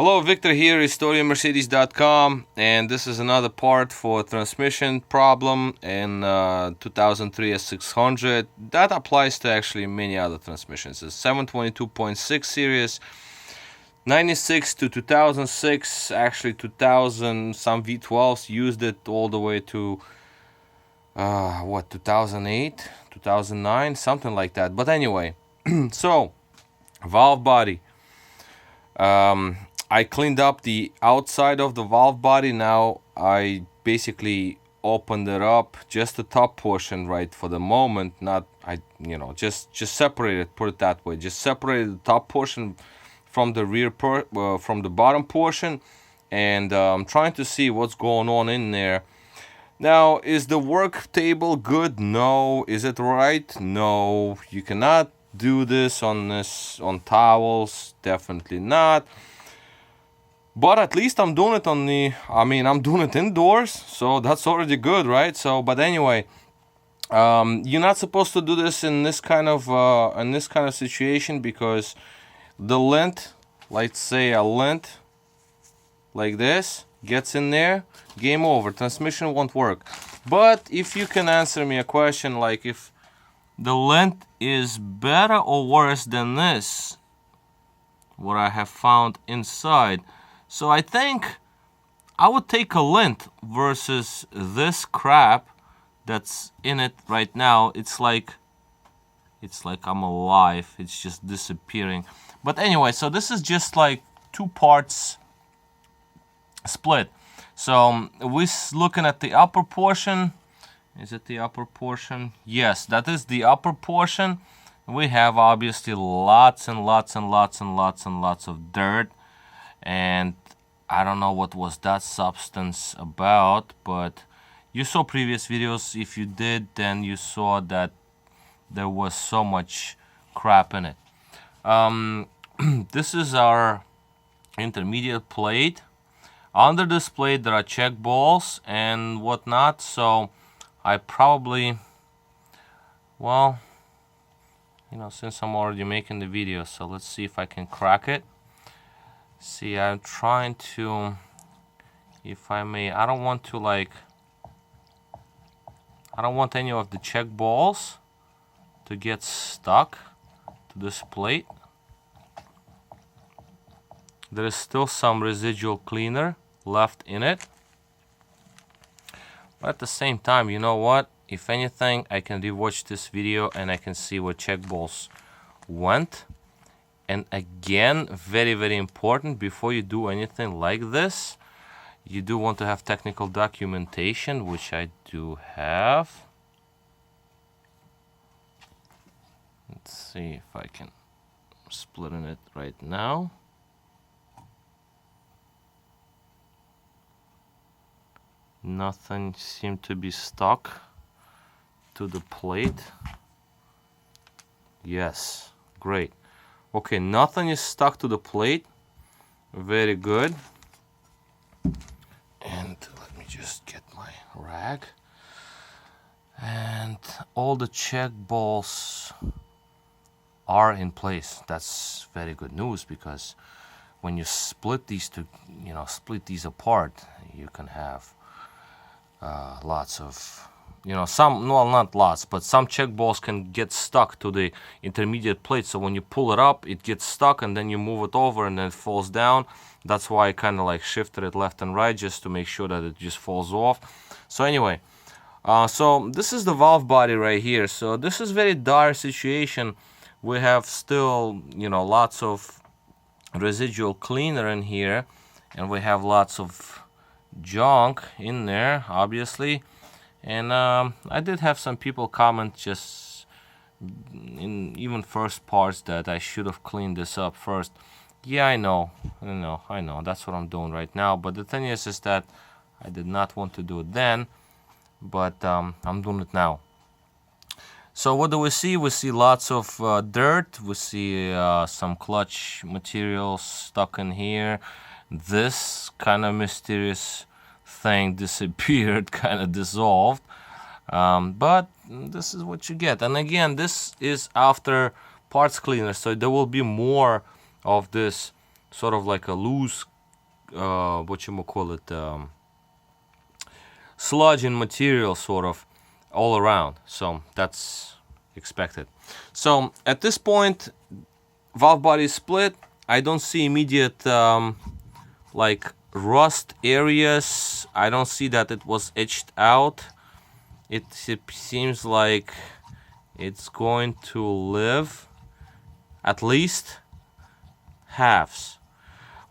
Hello, Victor here, HistoriaMercedes.com, and this is another part for transmission problem in 2003 S600. That applies to actually many other transmissions. It's 722.6 series, 96 to 2006, actually 2000, some V12s used it all the way to, 2008, 2009, something like that. But anyway, so, valve body. I cleaned up the outside of the valve body. Now I basically opened it up, just the top portion, right, for the moment. Not, just separated, put it that way. Just separated the top portion from the from the bottom portion, and I'm trying to see what's going on in there. Now, is the work table good? No. Is it right? No. You cannot do this on towels. Definitely not. But at least I'm doing it I'm doing it indoors, so that's already good, right? So, but anyway, you're not supposed to do this in this kind of situation, because the lint, let's say a lint like this, gets in there, game over, transmission won't work. But if you can answer me a question like if the lint is better or worse than this, what I have found inside. So I think I would take a lint versus this crap that's in it right now. It's like I'm alive. It's just disappearing. But anyway, so this is just like two parts split. So we're looking at the upper portion. Is it the upper portion? Yes, that is the upper portion. We have obviously lots and lots and lots and lots and lots of dirt. And I don't know what was that substance about, but you saw previous videos. If you did, then you saw that there was so much crap in it. This is our intermediate plate. Under this plate there are check balls and whatnot, so I probably, well, since I'm already making the video, so let's see if I can crack it. See, I'm trying to, if I may, I don't want any of the check balls to get stuck to this plate. There is still some residual cleaner left in it. But at the same time, you know what? If anything, I can rewatch this video and I can see where check balls went. And again, very, very important, before you do anything like this, you do want to have technical documentation, which I do have. Let's see if I can split in it right now. Nothing seemed to be stuck to the plate. Yes, great. Okay, nothing is stuck to the plate. Very good. And let me just get my rag. And all the check balls are in place. That's very good news, because when you split these apart, you can have lots of, some, well, not lots, but some check balls can get stuck to the intermediate plate. So when you pull it up, it gets stuck, and then you move it over and then it falls down. That's why I kind of like shifted it left and right, just to make sure that it just falls off. So anyway, so this is the valve body right here. So this is very dire situation. We have still, lots of residual cleaner in here, and we have lots of junk in there, obviously. And I did have some people comment just in even first parts that I should have cleaned this up first. Yeah, I know, that's what I'm doing right now. But the thing is that I did not want to do it then, but I'm doing it now. So what do we see? We see lots of dirt. We see some clutch materials stuck in here. This kind of mysterious thing disappeared, kind of dissolved. But this is what you get. And again, this is after parts cleaner, so there will be more of this sort of like a loose what you call it, sludge and material sort of all around. So that's expected. So at this point, valve body is split. I don't see immediate like rust areas. I don't see that it was etched out. It seems like it's going to live at least halves.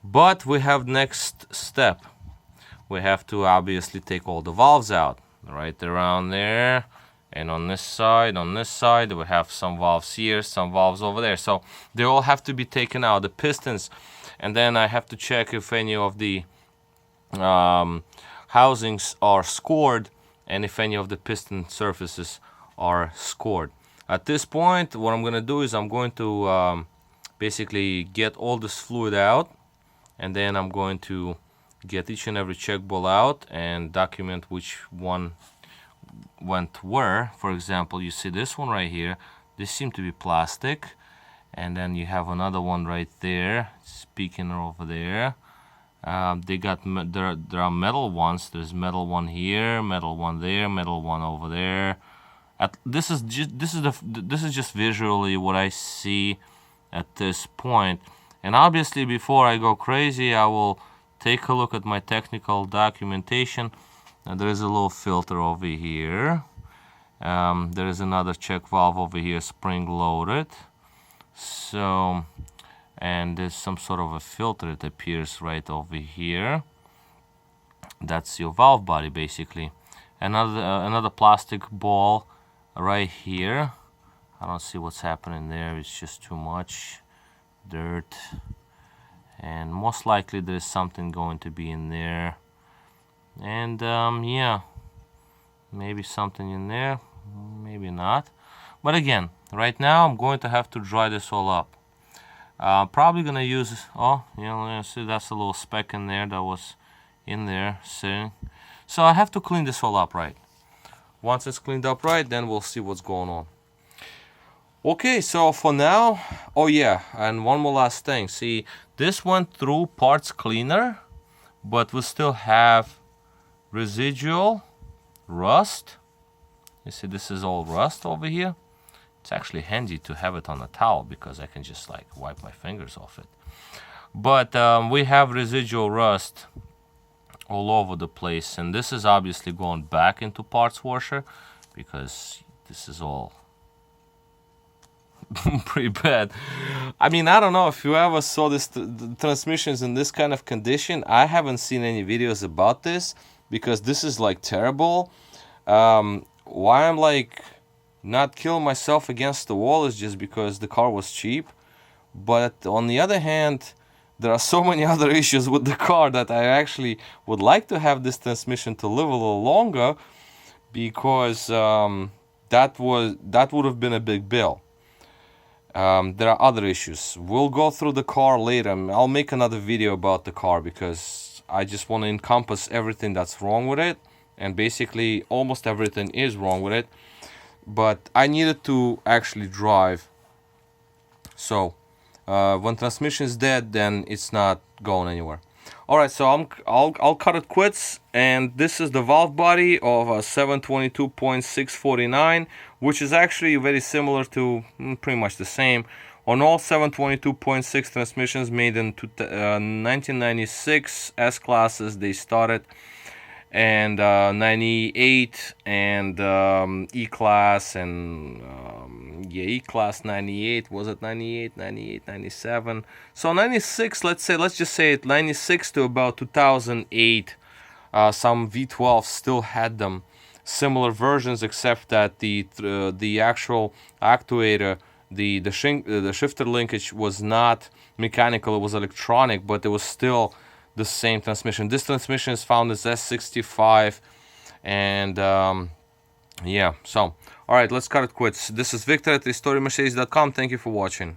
But we have next step. We have to obviously take all the valves out, right around there, and on this side, we have some valves here, some valves over there. So they all have to be taken out, the pistons, and then I have to check if any of the housings are scored and if any of the piston surfaces are scored. At this point, what I'm going to do is I'm going to basically get all this fluid out, and then I'm going to get each and every check ball out and document which one went where. For example, you see this one right here. This seemed to be plastic, and then you have another one right there, speaking over there. There are metal ones. There's metal one here, metal one there, metal one over there. This is just visually what I see at this point. And obviously, before I go crazy, I will take a look at my technical documentation. And there is a little filter over here. There is another check valve over here, spring loaded. So, and there's some sort of a filter, it appears right over here. That's your valve body, basically. Another plastic ball right here. I don't see what's happening there. It's just too much dirt, and most likely there's something going to be in there. And yeah, maybe something in there, maybe not. But again, right now I'm going to have to dry this all up. Probably gonna use, oh, you know, see that's a little speck in there that was in there sitting. So I have to clean this all up right. Once it's cleaned up right, then we'll see what's going on. Okay, so for now, oh yeah, and one more last thing. See, this went through parts cleaner, but we still have residual rust. You see, this is all rust over here. It's actually handy to have it on a towel because I can just like wipe my fingers off it. But we have residual rust all over the place, and this is obviously going back into parts washer because this is all pretty bad. I mean, I don't know if you ever saw this transmissions in this kind of condition. I haven't seen any videos about this because this is like terrible. Why I'm like not killing myself against the wall is just because the car was cheap. But on the other hand, there are so many other issues with the car that I actually would like to have this transmission to live a little longer, because that would have been a big bill. There are other issues. We'll go through the car later. I'll make another video about the car because I just want to encompass everything that's wrong with it, and basically almost everything is wrong with it, but I needed to actually drive. So when transmission is dead, then it's not going anywhere. Alright, so I'll cut it quits, and this is the valve body of a 722.649, which is actually very similar to, pretty much the same, on all 722.6 transmissions made in 1996 S-classes. They started, and 98 and E-class, and yeah, E-class 98, was it 98, 97? So 96, let's just say it, 96 to about 2008, some V12s still had them, similar versions, except that the actual actuator, the shifter linkage was not mechanical, it was electronic, but it was still the same transmission. This transmission is found as S65, and yeah, so alright, let's cut it quits. This is Victor at RestoreMercedes.com. Thank you for watching.